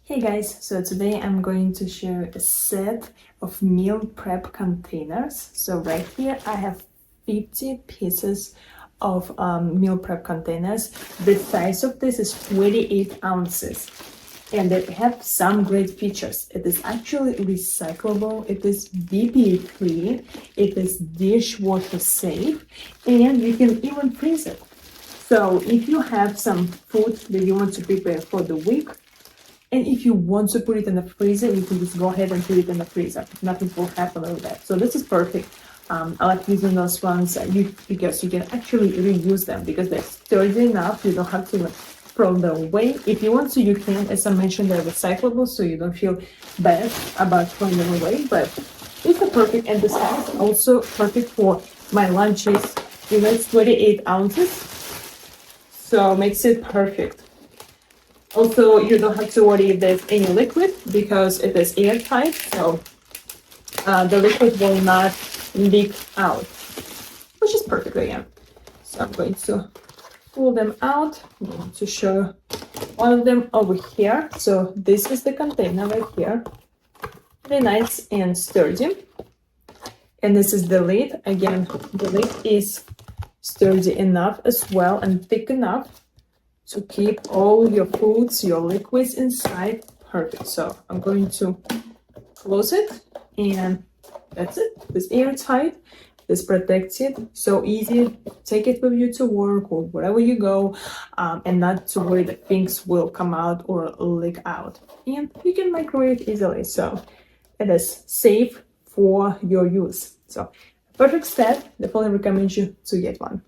Hey guys, so today I'm going to share a set of meal prep containers. So right here I have 50 pieces of meal prep containers. The size of this is 28 ounces and they have some great features. It is actually recyclable, it is BPA-Free, it is dishwasher safe, and you can even freeze it. So if you have some food that you want to prepare for the week, and if you want to put it in the freezer, you can just go ahead and put it in the freezer. Nothing will happen with that. So this is perfect. I like using those ones because you can actually reuse them because they're sturdy enough. You don't have to throw them away. If you want to, you can. As I mentioned, they're recyclable, so you don't feel bad about throwing them away. But it's a perfect, and the size also perfect for my lunches. You know, it's 28 ounces, so makes it perfect. Also, you don't have to worry if there's any liquid because it is airtight, so the liquid will not leak out, which is perfect again. So I'm going to pull them out. I'm going to show one of them over here. So this is the container right here. Very nice and sturdy. And this is the lid. Again, the lid is sturdy enough as well and thick enough to keep all your foods, your liquids inside. Perfect. So I'm going to close it, and that's it. It's airtight, it's protected, so easy. Take it with you to work or wherever you go, and not to worry that things will come out or leak out. And you can microwave easily, so it is safe for your use. So perfect set. Definitely recommend you to get one.